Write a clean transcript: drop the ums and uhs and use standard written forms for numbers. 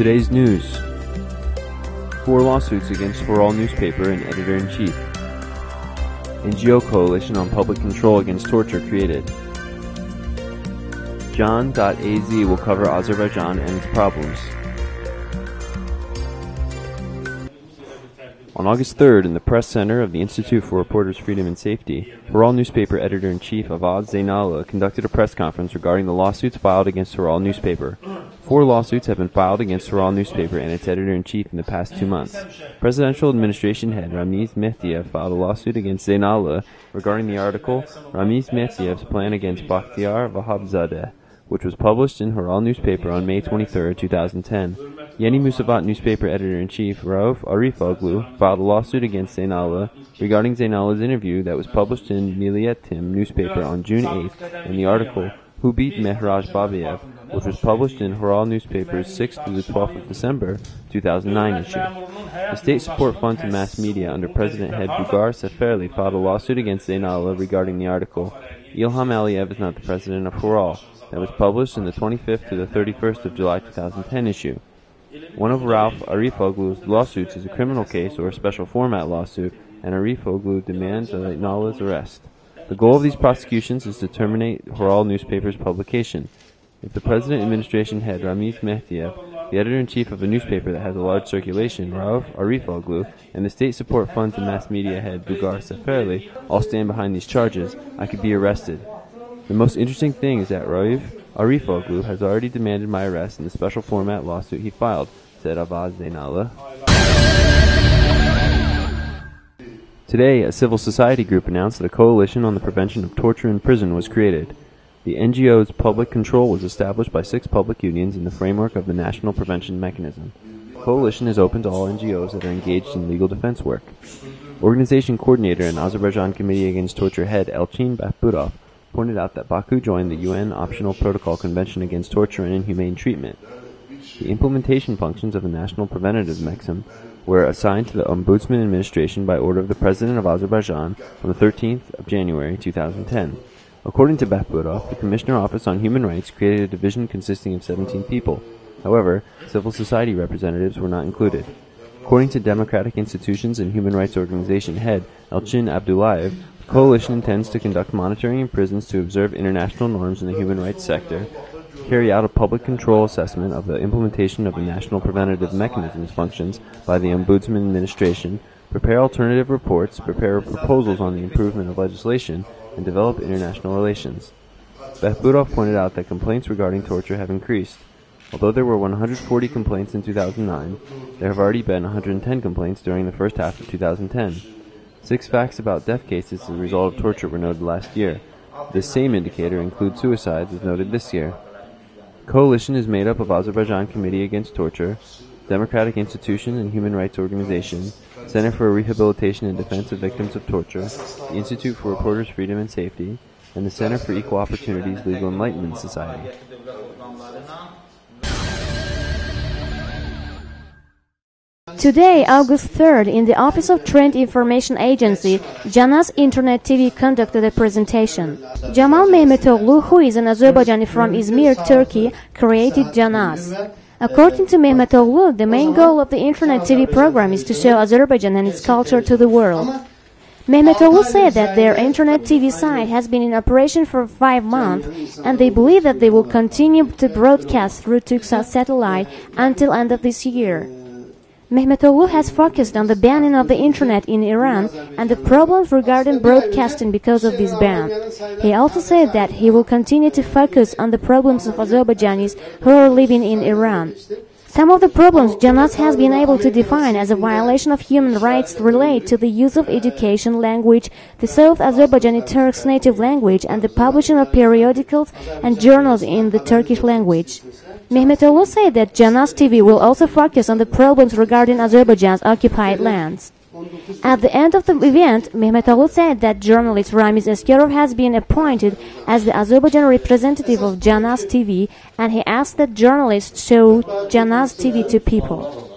Today's news. 4 lawsuits against Hurral newspaper and editor-in-chief. NGO coalition on public control against torture created. Jan.az will cover Azerbaijan and its problems. On August 3rd, in the press center of the Institute for Reporters' Freedom and Safety, Hurral newspaper editor-in-chief Avad Zeynallah conducted a press conference regarding the lawsuits filed against Hurral newspaper. 4 lawsuits have been filed against Hurral newspaper and its editor-in-chief in the past 2 months. Presidential Administration head Ramiz Mehdiyev filed a lawsuit against Zeynallah regarding the article Ramiz Mehdiyev's Plan Against Bakhtiar Vahabzadeh, which was published in Hurral newspaper on May 23, 2010. Yeni Musavat newspaper editor-in-chief Rauf Arifoglu filed a lawsuit against Zeynallah regarding Zeynallah's interview that was published in Milliyetim newspaper on June 8 and the article Who Beat Mehraj Babiev, which was published in Hurral newspaper's 6th to the 12th of December 2009 issue. The State Support Fund to Mass Media under President head Bugar Seferli filed a lawsuit against Zeynallah regarding the article Ilham Aliyev is not the president of Hurral, that was published in the 25th to the 31st of July 2010 issue. One of Rauf Arifoglu's lawsuits is a criminal case or a special format lawsuit, and Arifoglu demands Zeynallah's arrest. The goal of these prosecutions is to terminate Hurral newspaper's publication. If the President Administration head Ramiz Mehdiyev, the editor-in-chief of a newspaper that has a large circulation, Rauf Arifoglu, and the State Support Fund to Mass Media head Bugar Seferli all stand behind these charges, I could be arrested. The most interesting thing is that Rauf Arifoglu has already demanded my arrest in the special format lawsuit he filed, said Avad Zeynallah. Today, a civil society group announced that a coalition on the prevention of torture in prison was created. The NGO's public control was established by 6 public unions in the framework of the National Prevention Mechanism. The coalition is open to all NGOs that are engaged in legal defense work. Organization coordinator and Azerbaijan Committee Against Torture head Elchin Bahbudov pointed out that Baku joined the UN Optional Protocol Convention Against Torture and Inhumane Treatment. The implementation functions of the National Preventative Mechanism were assigned to the Ombudsman Administration by order of the President of Azerbaijan on the 13th of January 2010. According to Bahbudov, the Commissioner Office on Human Rights created a division consisting of 17 people. However, civil society representatives were not included. According to Democratic Institutions and Human Rights Organization head Elchin Abdullayev, the coalition intends to conduct monitoring in prisons to observe international norms in the human rights sector, carry out a public control assessment of the implementation of the National Preventative Mechanism's functions by the Ombudsman Administration, prepare alternative reports, prepare proposals on the improvement of legislation, and develop international relations. Bahbudov pointed out that complaints regarding torture have increased. Although there were 140 complaints in 2009, there have already been 110 complaints during the first half of 2010. 6 facts about death cases as a result of torture were noted last year. This same indicator includes suicides as noted this year. The coalition is made up of Azerbaijan Committee Against Torture, Democratic Institution and Human Rights Organization, Center for Rehabilitation and Defense of Victims of Torture, the Institute for Reporters' Freedom and Safety, and the Center for Equal Opportunities Legal Enlightenment Society. Today, August 3rd, in the Office of Trade Information Agency, Janaz Internet TV conducted a presentation. Jamal Mehmetoğlu, who is an Azerbaijani from Izmir, Turkey, created Janaz. According to Mehmetoğlu, the main goal of the Internet TV program is to show Azerbaijan and its culture to the world. Mehmetoğlu said that their Internet TV site has been in operation for 5 months, and they believe that they will continue to broadcast through Turksat satellite until end of this year. Mehmetoğlu has focused on the banning of the Internet in Iran and the problems regarding broadcasting because of this ban. He also said that he will continue to focus on the problems of Azerbaijanis who are living in Iran. Some of the problems Janaz has been able to define as a violation of human rights relate to the use of education language, the South Azerbaijani Turks' native language, and the publishing of periodicals and journals in the Turkish language. Mehmetoğlu said that Janaz TV will also focus on the problems regarding Azerbaijan's occupied lands. At the end of the event, Mehmetoğlu said that journalist Ramiz Eskerov has been appointed as the Azerbaijan representative of Janaz TV, and he asked that journalists show Janaz TV to people.